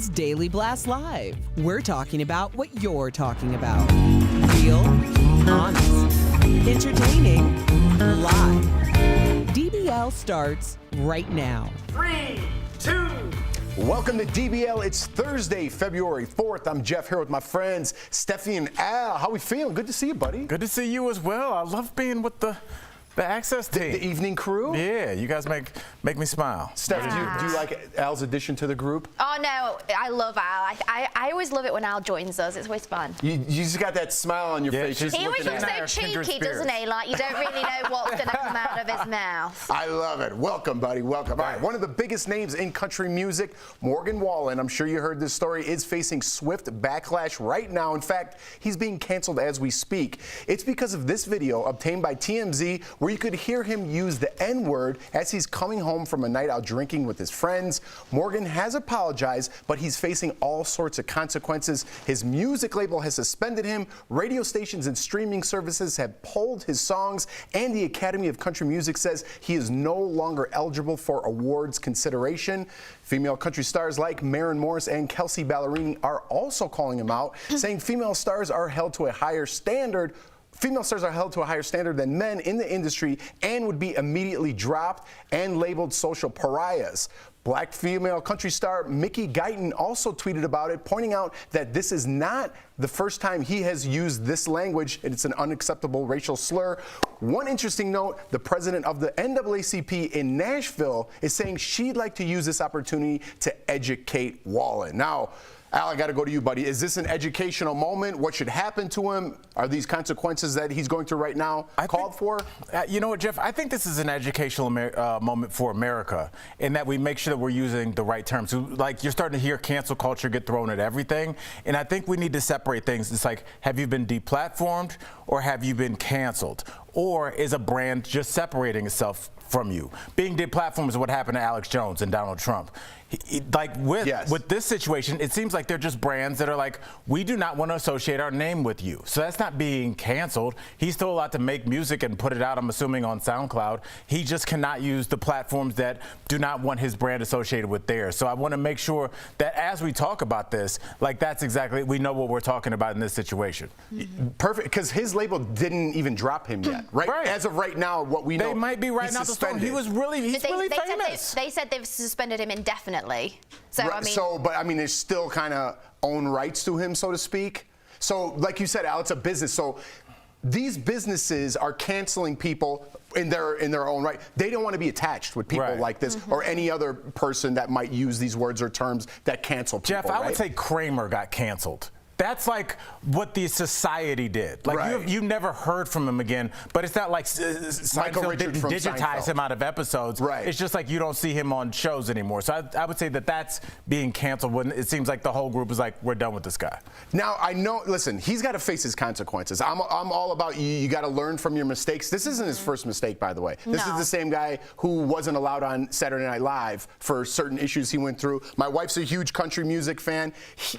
is Daily Blast Live. We're talking about what you're talking about. Real, honest, entertaining, live. DBL starts right now. 3, 2. Welcome to DBL. It's Thursday, February 4th. I'm Jeff here with my friends Steffi and Al. How we feeling? Good to see you, buddy. Good to see you as well. I love being with the Access team. The evening crew? Yeah, you guys make me smile. Steph, do you like Al's addition to the group? Oh, no, I love Al. I always love it when Al joins us. It's always fun. You just got that smile on your face. He always looks so cheeky, doesn't he? Like you don't really know what's going to come out of his mouth. I love it. Welcome, buddy. Welcome. All right, one of the biggest names in country music, Morgan Wallin, I'm sure you heard this story, is facing swift backlash right now. In fact, he's being canceled as we speak. It's because of this video obtained by TMZ where you could hear him use the N-word as he's coming home from a night out drinking with his friends. Morgan has apologized, but he's facing all sorts of consequences. His music label has suspended him, radio stations and streaming services have pulled his songs, and the Academy of Country Music says he is no longer eligible for awards consideration. Female country stars like Maren Morris and Kelsey Ballerini are also calling him out, saying female stars are held to a higher standard than men in the industry and would be immediately dropped and labeled social pariahs. Black female country star Mickey Guyton also tweeted about it, pointing out that this is not the first time he has used this language. It's an unacceptable racial slur. One interesting note, the president of the NAACP in Nashville is saying she'd like to use this opportunity to educate Wallin. Now, Al, I got to go to you, buddy. Is this an educational moment? What should happen to him? Are these consequences that he's going through right now called for? You know what, Jeff? I think this is an educational moment for America in that we make sure that we're using the right terms. So, like, you're starting to hear cancel culture get thrown at everything, and I think we need to separate things. It's like, have you been deplatformed or have you been canceled? Or is a brand just separating itself from you? Being deplatformed is what happened to Alex Jones and Donald Trump. With this situation, it seems like they're just brands that are like, we do not want to associate our name with you. So that's not being canceled. He's still allowed to make music and put it out, I'm assuming, on SoundCloud. He just cannot use the platforms that do not want his brand associated with theirs. So I want to make sure that as we talk about this, like that's exactly, we know what we're talking about in this situation. Perfect, because his label didn't even drop him yet, right? As of right now, what we know, they might be right now. He's really famous. They said they've suspended him indefinitely. So right, I mean, there's still kind of own rights to him, so to speak. So, like you said, Al, it's a business. So these businesses are canceling people in their own right. They don't want to be attached with people like this or any other person that might use these words or terms that cancel people. Jeff, I would say Kramer got canceled. That's like what the society did. Like you've never heard from him again, but it's not like Seinfeld didn't digitize him out of episodes. It's just like you don't see him on shows anymore. So I would say that that's being canceled when it seems like the whole group is like, we're done with this guy. Now, I know, listen, he's got to face his consequences. I'm all about you got to learn from your mistakes. This isn't his first mistake, by the way. This is the same guy who wasn't allowed on Saturday Night Live for certain issues he went through. My wife's a huge country music fan.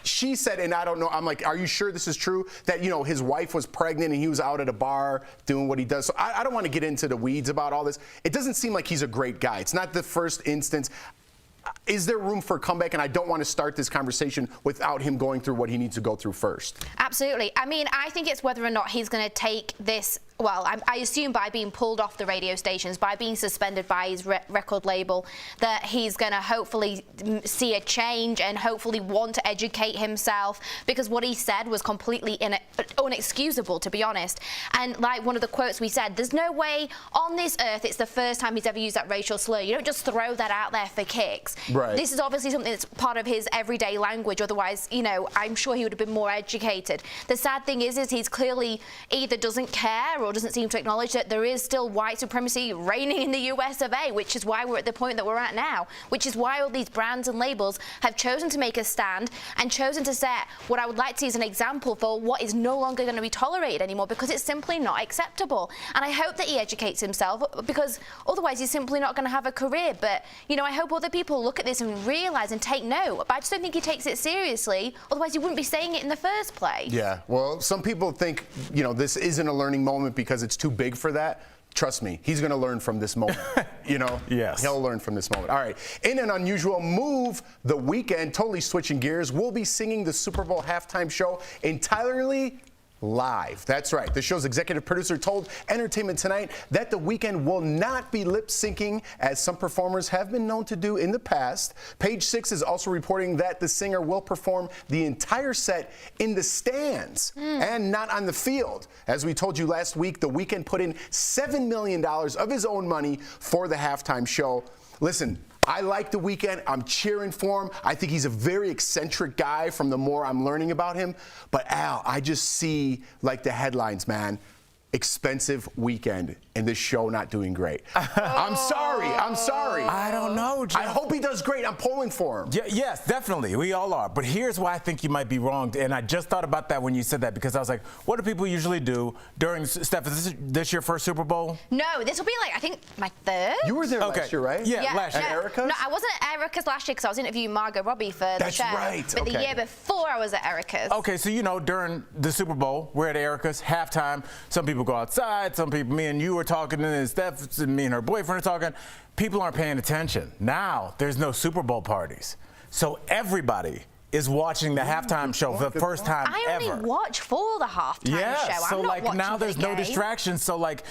She said, and I don't know, I'm like, are you sure this is true? That, you know, his wife was pregnant and he was out at a bar doing what he does. So I don't want to get into the weeds about all this. It doesn't seem like he's a great guy. It's not the first instance. Is there room for a comeback? And I don't want to start this conversation without him going through what he needs to go through first. Absolutely. I mean, I think it's whether or not he's going to take this. Well, I assume by being pulled off the radio stations, by being suspended by his record label, that he's going to hopefully see a change and hopefully want to educate himself, because what he said was completely unexcusable, to be honest. And like one of the quotes we said, there's no way on this earth it's the first time he's ever used that racial slur. You don't just throw that out there for kicks. This is obviously something that's part of his everyday language. Otherwise, you know, I'm sure he would have been more educated. The sad thing is he's clearly either doesn't care or doesn't seem to acknowledge that there is still white supremacy reigning in the US of A, which is why we're at the point that we're at now, which is why all these brands and labels have chosen to make a stand and chosen to set what I would like to see as an example for what is no longer going to be tolerated anymore, because it's simply not acceptable. And I hope that he educates himself, because otherwise he's simply not going to have a career. But, you know, I hope other people look at this and realize and take note. But I just don't think he takes it seriously, otherwise he wouldn't be saying it in the first place. Yeah, well, some people think, you know, this isn't a learning moment because it's too big for that. Trust me, he's going to learn from this moment. You know? Yes. He'll learn from this moment. All right. In an unusual move, The Weeknd, totally switching gears, will be singing the Super Bowl halftime show entirely live. That's right. The show's executive producer told Entertainment Tonight that The Weeknd will not be lip syncing, as some performers have been known to do in the past. Page Six is also reporting that the singer will perform the entire set in the stands and not on the field. As we told you last week, The Weeknd put in $7 million of his own money for the halftime show. Listen, I like The Weeknd. I'm cheering for him. I think he's a very eccentric guy from the more I'm learning about him. But Al, I just see like the headlines, man. Expensive Weeknd and this show not doing great. I'm sorry. I don't know, Jeff. I hope he does great. I'm pulling for him. Yes, definitely. We all are. But here's why I think you might be wrong. And I just thought about that when you said that, because I was like, what do people usually do during, Steph, is this your first Super Bowl? No, this will be like, I think, my third. You were there last year, right? Yeah, last year. At Erica's? No, I wasn't at Erica's last year because I was interviewing Margot Robbie for the show. That's right. But the year before, I was at Erica's. Okay, so you know, during the Super Bowl, we're at Erica's, halftime. Some people go outside, some people, me and you were talking, and then Steph and me and her boyfriend are talking. People aren't paying attention. Now, there's no Super Bowl parties. So everybody is watching the halftime show for the first time ever. I only watch for the halftime show. So I'm not like watching now there's the no game. distractions. So like,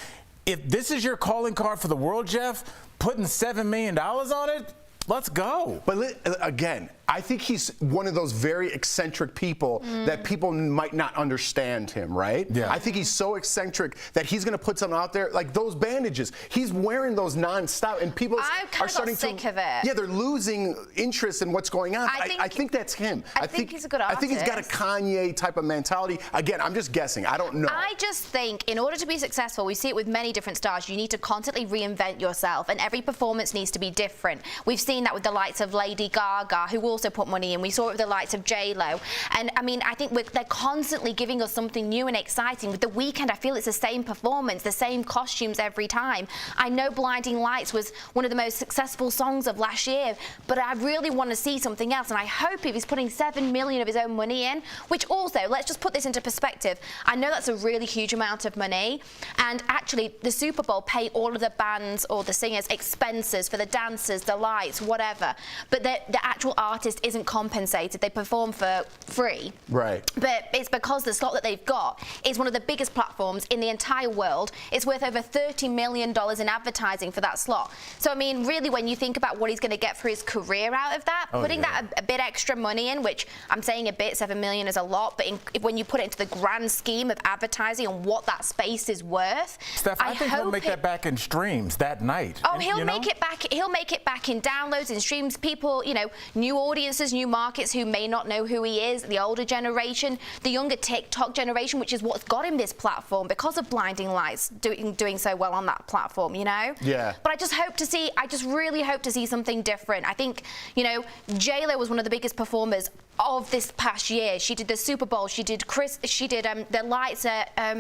if this is your calling card for the world, Jeff, putting $7 million on it, let's go. But again, I think he's one of those very eccentric people that people might not understand him, right? Yeah. I think he's so eccentric that he's going to put something out there like those bandages. He's wearing those nonstop, and people are starting sick of it. Yeah, they're losing interest in what's going on. I think that's him. I think he's a good I think he's got a artist. Kanye type of mentality. Again, I'm just guessing. I don't know. I just think in order to be successful, we see it with many different stars, you need to constantly reinvent yourself, and every performance needs to be different. We've seen that with the likes of Lady Gaga, who also put money in. We saw it with the likes of J-Lo. And I mean, I think they're constantly giving us something new and exciting. With The Weeknd, I feel it's the same performance, the same costumes every time. I know Blinding Lights was one of the most successful songs of last year, but I really want to see something else. And I hope if he's putting $7 million of his own money in, which also, let's just put this into perspective. I know that's a really huge amount of money. And actually, the Super Bowl pay all of the bands or the singers expenses for the dancers, the lights, whatever. But the actual artist isn't compensated. They perform for free. Right. But it's because the slot that they've got is one of the biggest platforms in the entire world. It's worth over $30 million in advertising for that slot. So, I mean, really, when you think about what he's going to get for his career out of that, putting that a bit extra money in, which I'm saying a bit, $7 million is a lot, but when you put it into the grand scheme of advertising and what that space is worth, Steph, I think he'll make that back in streams that night. Oh, he'll make it back. He'll make it back in downloads, in streams. People, you know, new audiences, new markets who may not know who he is, the older generation, the younger TikTok generation, which is what's got him this platform because of Blinding Lights doing so well on that platform, you know? Yeah. But I just really hope to see something different. I think, you know, J-Lo was one of the biggest performers of this past year. She did the Super Bowl, she did the lights at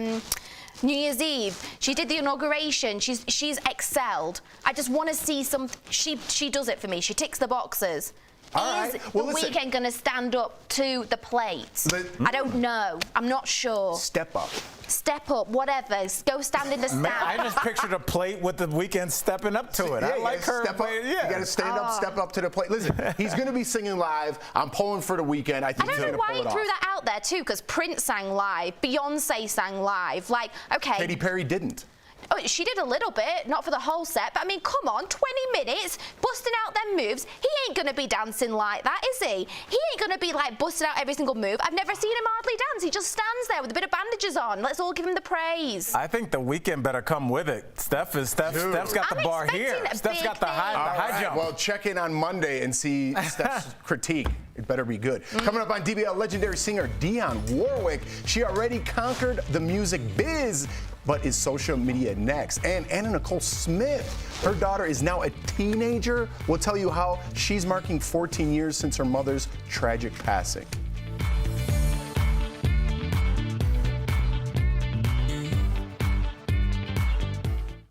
New Year's Eve. She did the inauguration. She's excelled. I just want to see some. She does it for me. She ticks the boxes. Is The Weeknd going to stand up to the plate? I don't know. I'm not sure. Step up. Step up, whatever. Go stand in the stand. I just pictured a plate with The Weeknd stepping up to it. Yeah, I like her. Step up. You got to stand up, step up to the plate. Listen, he's going to be singing live. I'm pulling for The Weeknd. I think he's going to pull it off. I don't know why he threw that out there too, because Prince sang live, Beyonce sang live. Like, okay. Katy Perry didn't. Oh, she did a little bit, not for the whole set, but I mean, come on, 20 minutes, busting out them moves. He ain't gonna be dancing like that, is he? He ain't gonna be like busting out every single move. I've never seen him hardly dance. He just stands there with a bit of bandages on. Let's all give him the praise. I think The Weeknd better come with it. Steph's got the bar here. Steph's got the high jump. Well, check in on Monday and see Steph's critique. It better be good. Coming up on DBL, legendary singer Dionne Warwick. She already conquered the music biz, but is social media next? And Nicole Smith, her daughter is now a teenager. We'll tell you how she's marking 14 years since her mother's tragic passing.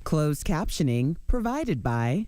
Closed captioning provided by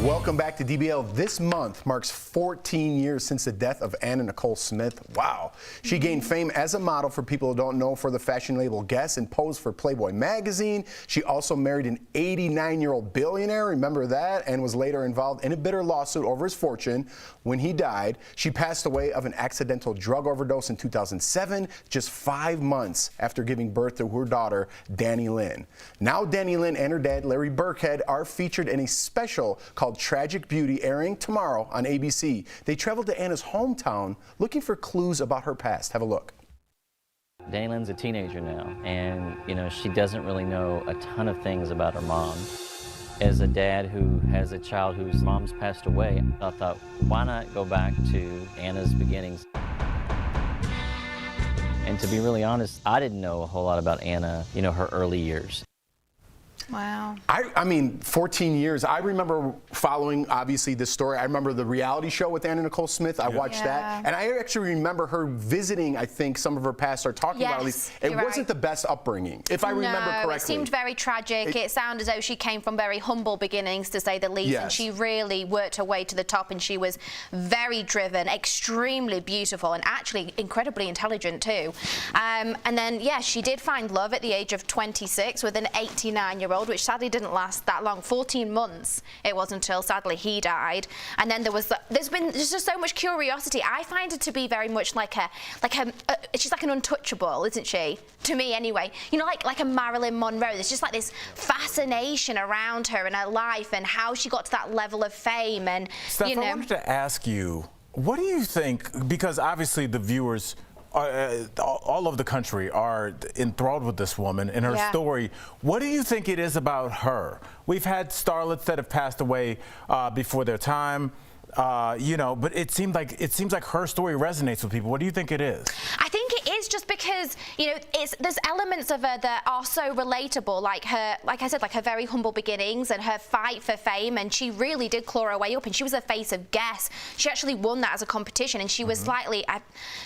Welcome back to DBL. This month marks 14 years since the death of Anna Nicole Smith. Wow. She gained fame as a model, for people who don't know, for the fashion label Guess, and posed for Playboy magazine. She also married an 89-year-old billionaire, remember that, and was later involved in a bitter lawsuit over his fortune. When he died, she passed away of an accidental drug overdose in 2007, just 5 months after giving birth to her daughter, Danny Lynn. Now Danny Lynn and her dad, Larry Burkhead, are featured in a special called Tragic Beauty, airing tomorrow on ABC. They traveled to Anna's hometown looking for clues about her past. Have a look. Danny Lynn's a teenager now, and she doesn't really know a ton of things about her mom. As a dad who has a child whose mom's passed away, I thought, why not go back to Anna's beginnings? And to be really honest, I didn't know a whole lot about Anna, her early years. Wow. I mean, 14 years. I remember following, obviously, this story. I remember the reality show with Anna Nicole Smith. I watched that. And I actually remember her visiting, I think, some of her past, or talking about at least. It wasn't the best upbringing, if I remember correctly. It seemed very tragic. It sounded as though she came from very humble beginnings, to say the least. Yes. And she really worked her way to the top, and she was very driven, extremely beautiful, and actually incredibly intelligent too. And then, yeah, she did find love at the age of 26 with an 89-year-old, which sadly didn't last that long. 14 months it was until sadly he died. And then there's just so much curiosity. I find her to be very much like she's like an untouchable, isn't she? To me anyway. Like a Marilyn Monroe. There's just like this fascination around her and her life and how she got to that level of fame. And Steph, I wanted to ask you, what do you think, because obviously the viewers all over the country are enthralled with this woman and her story. What do you think it is about her? We've had starlets that have passed away before their time, but it seems like her story resonates with people. What do you think it is? I think it is just because there's elements of her that are so relatable, like I said, like her very humble beginnings and her fight for fame, and she really did claw her way up, and she was the face of Guess. She actually won that as a competition, and she was slightly,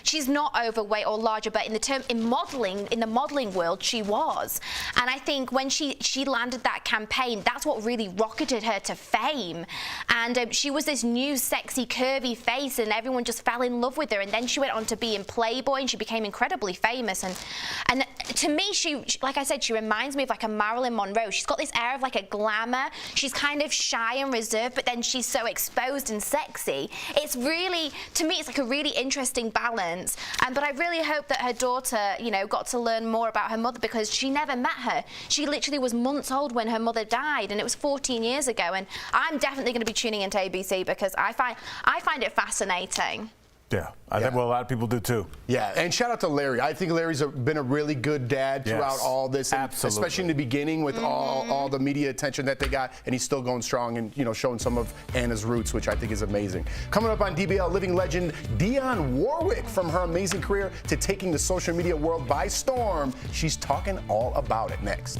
she's not overweight or larger, but in the modeling world, she was. And I think when she landed that campaign, that's what really rocketed her to fame. And she was this new, sexy, curvy face, and everyone just fell in love with her. And then she went on to be in Playboy, and she became incredibly incredibly famous. And to me, she, like I said, she reminds me of like a Marilyn Monroe. She's got this air of like a glamour. She's kind of shy and reserved, but then she's so exposed and sexy. It's really, to me, it's like a really interesting balance. But I really hope that her daughter, you know, got to learn more about her mother, because she never met her. She literally was months old when her mother died, and it was 14 years ago. And I'm definitely going to be tuning into ABC because I find it fascinating. Yeah, I think, well, a lot of people do too. Yeah, and shout out to Larry. I think Larry's been a really good dad throughout all this, and especially in the beginning with all the media attention that they got, and he's still going strong and, you know, showing some of Anna's roots, which I think is amazing. Coming up on DBL, living legend Dionne Warwick, from her amazing career to taking the social media world by storm. She's talking all about it next.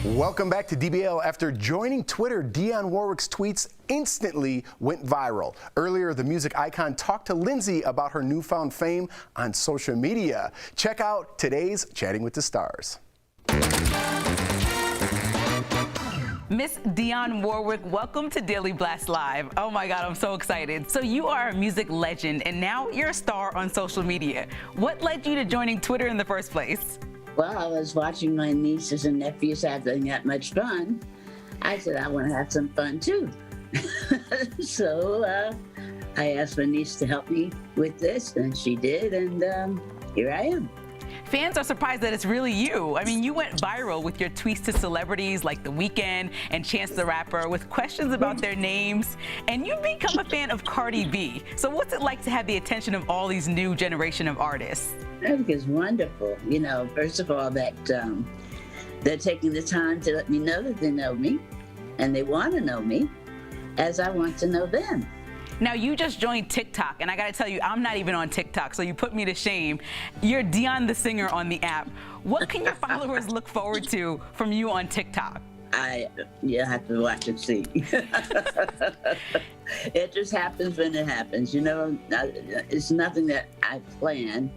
Welcome back to DBL. After joining Twitter, Dionne Warwick's tweets instantly went viral. Earlier, the music icon talked to Lindsay about her newfound fame on social media. Check out today's Chatting with the Stars. Miss Dionne Warwick, welcome to Daily Blast Live. Oh my God, I'm so excited. So you are a music legend, and now you're a star on social media. What led you to joining Twitter in the first place? Well, I was watching my nieces and nephews having that much fun. I said, I want to have some fun too. So I asked my niece to help me with this, and she did, and here I am. Fans are surprised that it's really you. I mean, you went viral with your tweets to celebrities like The Weeknd and Chance the Rapper with questions about their names, and you've become a fan of Cardi B. So what's it like to have the attention of all these new generation of artists? I think it's wonderful. You know, first of all, that they're taking the time to let me know that they know me, and they want to know me as I want to know them. Now, you just joined TikTok, and I gotta tell you, I'm not even on TikTok, so you put me to shame. You're Dionne the Singer on the app. What can your followers look forward to from you on TikTok? You have to watch and see. It just happens when it happens. You know, it's nothing that I plan.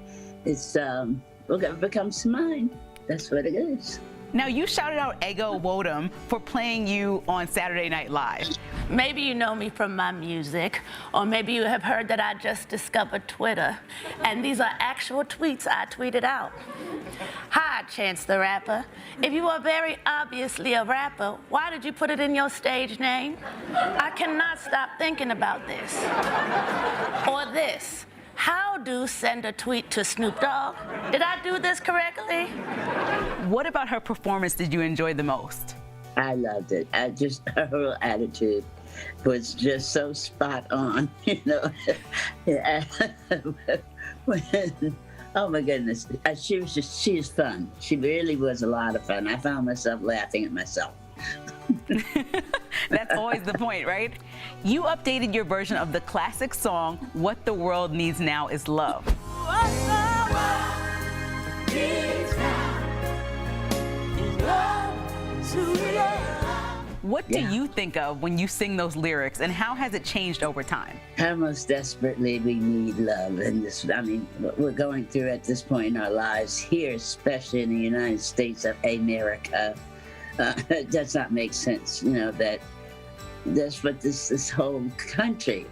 It's it becomes mine. That's what it is. Now, you shouted out Ego Wodum for playing you on Saturday Night Live. Maybe you know me from my music, or maybe you have heard that I just discovered Twitter, and these are actual tweets I tweeted out. Hi, Chance the Rapper. If you are very obviously a rapper, why did you put it in your stage name? I cannot stop thinking about this. Or this. How do send a tweet to Snoop Dogg? Did I do this correctly? What about her performance did you enjoy the most? I loved it. Just her whole attitude. was just so spot on, you know. Yeah. Oh my goodness, she is fun. She really was a lot of fun. I found myself laughing at myself. That's always the point, right? You updated your version of the classic song, What the World Needs Now Is Love. What the world needs now is love to love. What do you think of when you sing those lyrics, and how has it changed over time? How most desperately we need love. And this, I mean, what we're going through at this point in our lives here, especially in the United States of America, it does not make sense. You know, that's what this whole country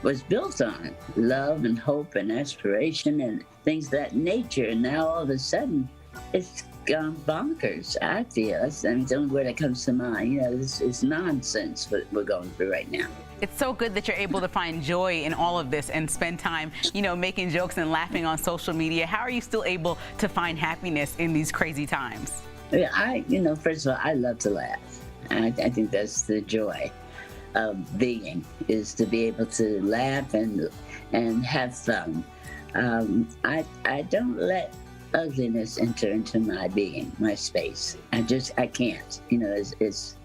was built on. Love and hope and aspiration and things of that nature. And now all of a sudden, it's gone bonkers, I feel. I mean, the only word that comes to mind. You know, it's nonsense what we're going through right now. It's so good that you're able to find joy in all of this and spend time, you know, making jokes and laughing on social media. How are you still able to find happiness in these crazy times? Yeah, you know, first of all, I love to laugh. I think that's the joy of being, is to be able to laugh and have fun. I don't let ugliness enter into my being, my space. I can't. You know, it's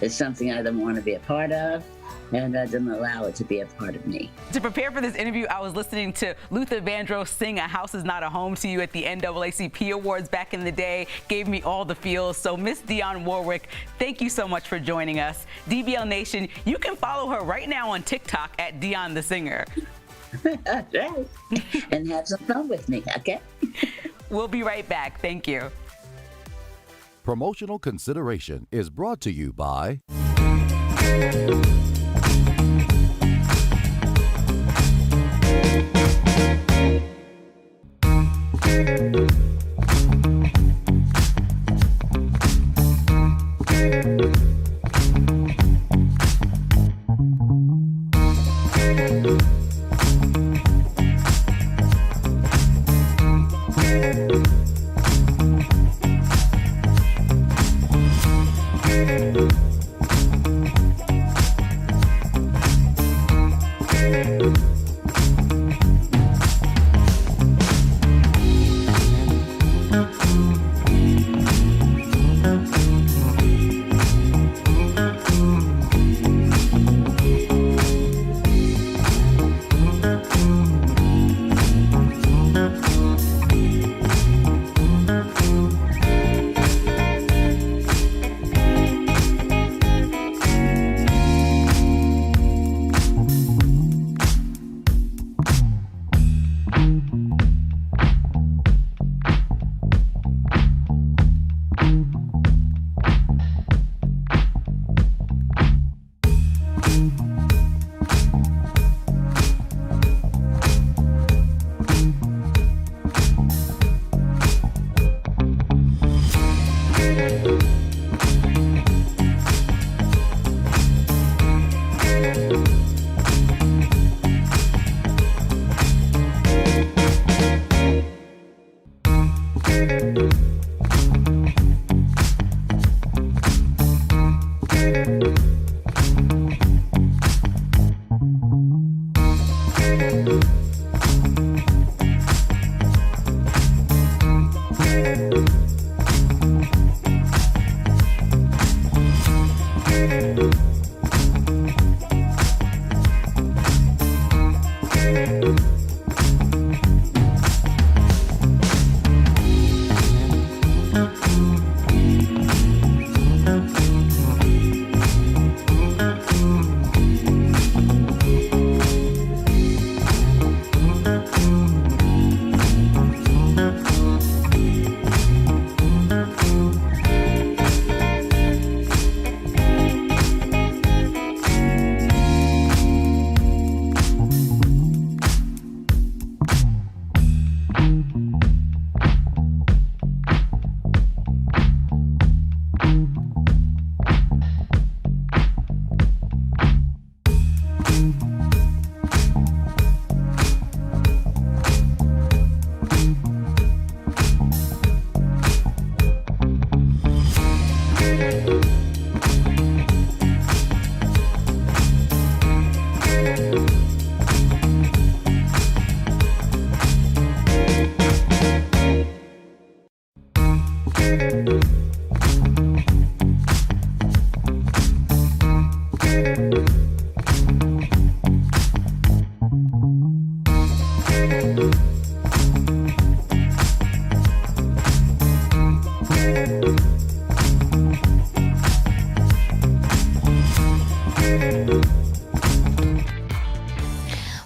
something I don't want to be a part of, and I don't allow it to be a part of me. To prepare for this interview, I was listening to Luther Vandross sing A House Is Not a Home to You at the NAACP Awards back in the day. Gave me all the feels. So Miss Dionne Warwick, thank you so much for joining us. DBL Nation, you can follow her right now on TikTok at Dionne the Singer. Right. And have some fun with me, okay? We'll be right back. Thank you. Promotional consideration is brought to you by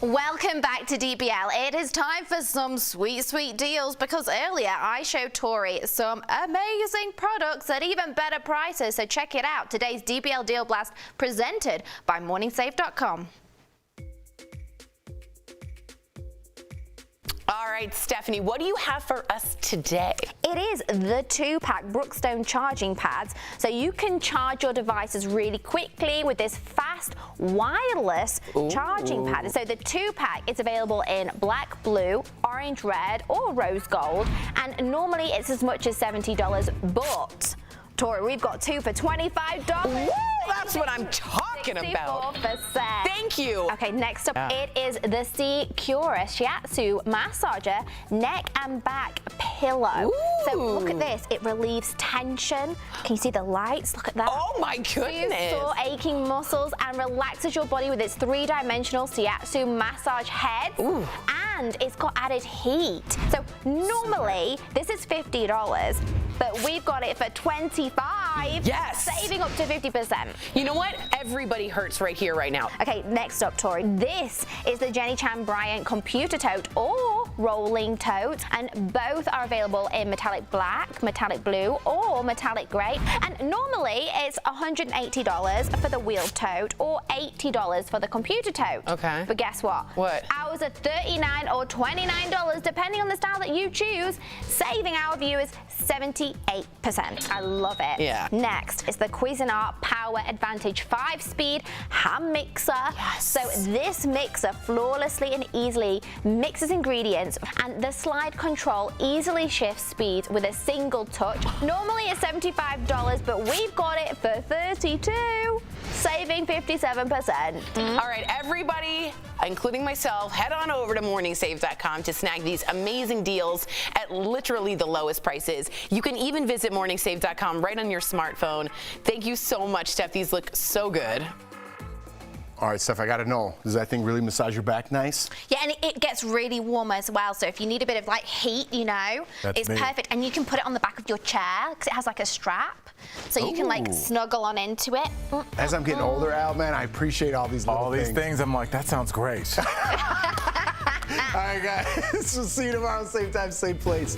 Welcome back to DBL. It is time for some sweet, sweet deals because earlier I showed Tori some amazing products at even better prices. So check it out. Today's DBL Deal Blast presented by MorningSave.com. All right, Stephanie, what do you have for us today? It is the 2-pack Brookstone charging pads, so you can charge your devices really quickly with this fast wireless charging pad. So the 2-pack is available in black, blue, orange, red, or rose gold, and normally it's as much as $70, but Tori, we've got 2 for $25. Woo, that's what I'm talking about. 64%. Thank you. Okay, next up, it is the Secura Shiatsu Massager Neck and Back Pillow. So look at this. It relieves tension. Can you see the lights? Look at that. Oh my goodness. Sore aching muscles and relaxes your body with its 3-dimensional Shiatsu massage head. And it's got added heat. So normally this is $50, but we've got it for $25. Yes. Saving up to 50%. You know what? Everybody hurts right here, right now. Okay, next up, Tori. This is the Jenny Chan Bryant Computer Tote or Rolling Tote, and both are available in metallic black, metallic blue, or metallic grey. And normally it's $180 for the wheeled tote or $80 for the computer tote. Okay. But guess what? What? Ours are $39 or $29 depending on the style that you choose, saving our viewers 78%. I love it. Yeah. Next is the Cuisinart Power Advantage 5-speed hand mixer. Yes. So this mixer flawlessly and easily mixes ingredients, and the slide control easily shifts speeds with a single touch. Normally it's $75, but we've got it for $32, saving 57%. All right, everybody, including myself, head on over to morningsave.com to snag these amazing deals at literally the lowest prices. You can even visit morningsave.com right on your smartphone. Thank you so much, Steph. These look so good. All right, Steph, I got to know, does that thing really massage your back nice? Yeah, and it gets really warm as well. So if you need a bit of like heat, you know, it's perfect. And you can put it on the back of your chair because it has like a strap. So you can like snuggle on into it. As I'm getting older, Al, man, I appreciate all these little things. All these things, I'm like, that sounds great. All right, guys, we'll see you tomorrow, same time, same place.